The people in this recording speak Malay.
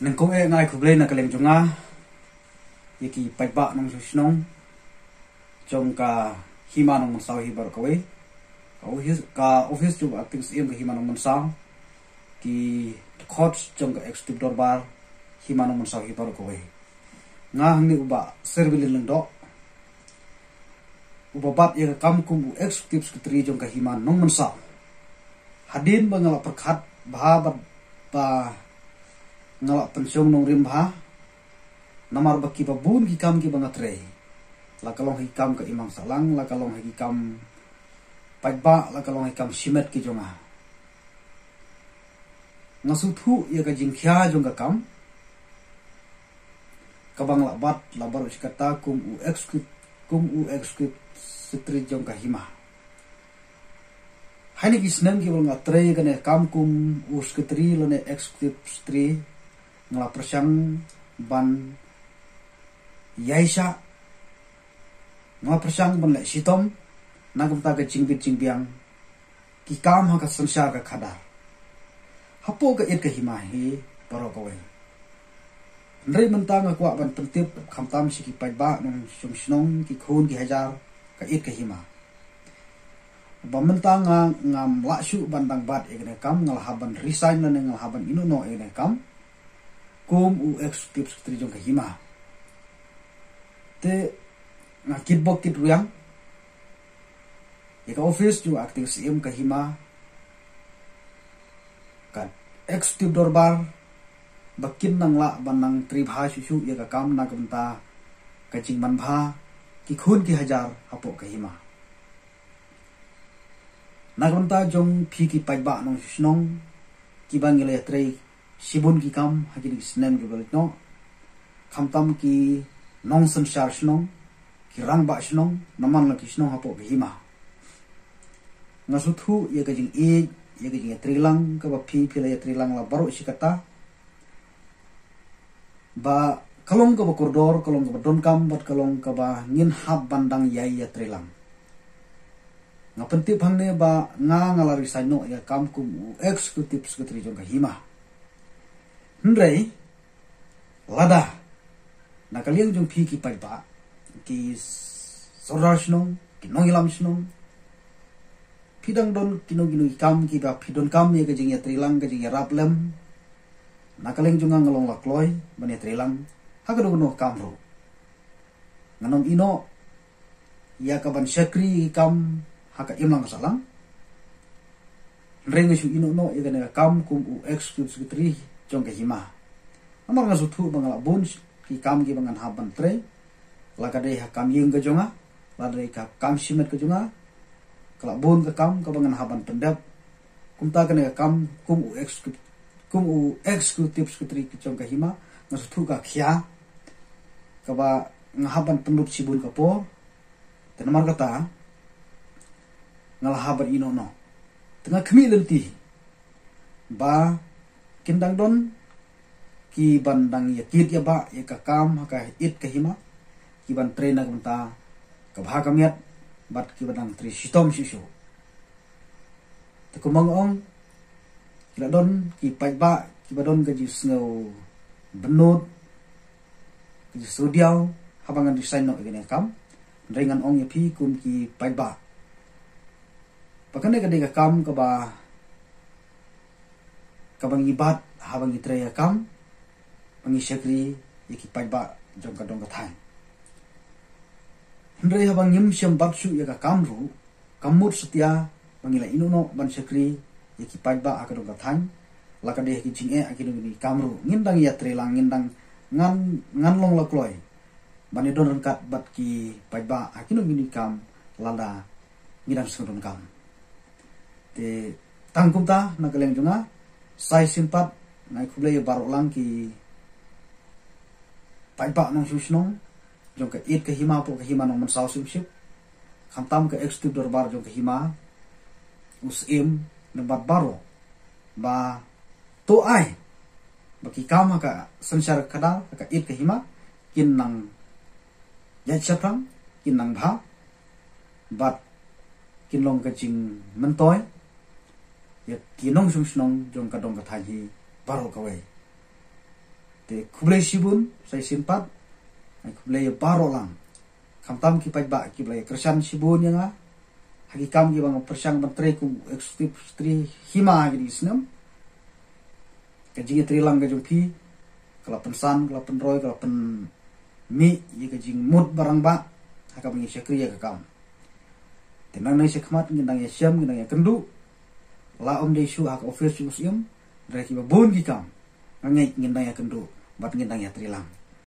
Nengkong ngai kublai na kaleng junga yaki paiba nong susnong jong ka hima nong mensau hibar kawe ka office ju acting sim ka hima nong mensau ki court jong ka executive dorbar hima nong mensau hibar kawe nga hangni uba serbilin leng do uba bat ya kam kum executive secretary jong ka hima nong mensau hadin bangala perkhat bahabat ba ngalak pensiong nong rimba namar baki babun ki kam ki bangatre la kalong hi kam ka imam salang la kalong hi kam paiba la kalong hi kam simet ki jonga ngasuthu ya ka jingkhya jong ka kam kabang la bat la baru sikata kum u execute sitri jong ka hima hani ki snam ki bol ngatre ka ne kam kum u sekretari lo ne executive stri ngala persang ban yaisha ngala persang ban le sitom nagam ta ka jingbiang ki kam ha ka sansar ka khada hapo ka it ka hima hi paro ko we ndrei menta nga kwa ban tantip khamtam si ki paiba nong sumsnong ki khun ki hajar ka it ka hima bamenta nga ngam la shu bandang bat egne kam ngal haban resign na ngal haban inu no egne kam kum u executive secretary jong ka hima te nga kitbok kit ruyang ika office ju acting sim ka hima ka executive dorbar bakin nang la banang tribha susu ya ka kam na kamta ka jingman bha ki khun ki hajar hapo ka hima na kamta jong phi ki paiba nong snong ki bangile trei sibun ki kam hagini snem ki balik no khamtam ki nong sansar snong ki rangba snong naman la ki snong hapo ki hima ngasuthu ya ka jing ya ka jing trilang ka ba phi la ya trilang la baro sikata ba kalong ka ba koridor kalong ka ba don kam bat kalong ka ba ngin hab bandang yai ya trilang nga penti phangne ba nga ngalari saino ya kam kum executive secretary jong ka hima Hendrei lada nakaliang jong phi ki paiba ki sorar snong ki nongilam snong pidang don kinogino kam ki ba pidon kam ye ka jing ya trilang ka jing ya raplem nakaliang jong ngalong lakloy ban ya trilang hagado no kamro nganong ino ya ka ban sekri kam haka imlang salang rengi su ino no ya ka kam kum u executive secretary jong ka hima amar nga suthu bangala buns ki kam ki bangan haban tre la ka dei ha kam yeng ka jonga la dei ka kam simet ka jonga kala bun ka kam ka bangan haban pendap kumta ka ne kam kum u executive secretary ki jong ka hima nga suthu ka khya ka ba nga haban pendup sibun ka po tenamar kata ngala haban ino no tengah kemi lenti ba kindang don ki bandang ya kit ya ba ya ka kam ka it ka hima ki ban trainer kumta ka bha kamiat bat ki bandang tri sitom sisu te kumang ong kila don ki paiba ki badon ka ji snow benut ki studio habangan design no gene kam rengan ong ya pi kum ki paiba pakane ka de ka kam ka ba kabang ibat habang itraya kam pangi sekri iki paiba jong ka dong ka thai hendrei habang nyim syam batsu ya ka kamru kamut setia pangila inuno ban sekri iki paiba aka dong ka thai laka de ki jinge akidong ni kamru ngindang ya trelang ngindang ngan long lakloi bani don kat bat ki paiba akidong ni kam lada ngidang sudon kam te tangkumta nakaleng junga sai simpat ngai khublei barok lang ki paiba nong susnong jong ka it ka hima po ka hima nong mansau simsip khamtam ka executive dorbar jong ka hima usim nembat baro ba to ai baki kama ka sansar kadal ka it ka hima kin nang ya chaprang kin nang bha bat kin long ka jing mentoy ya kinong sung snong jong ka dong ka thaji baro ka we te kublai sibun sai sinpat ai kublai baro lang kam tam ki pai ba ki blai kersan sibun yang hagi kam ki bang persang menteri ku eksekutif stri hima gi isnam kajing trilang ga jumpi kalapan san kalapan roy kalapan mi ye kajing mut barang ba hakam ngi syakriya ka kam tenang nai sekmat ngindang ya syam ngindang ya kendu la de shu hak office museum reki babun gi kam ngai ngindang ya kendu bat ngindang ya trilang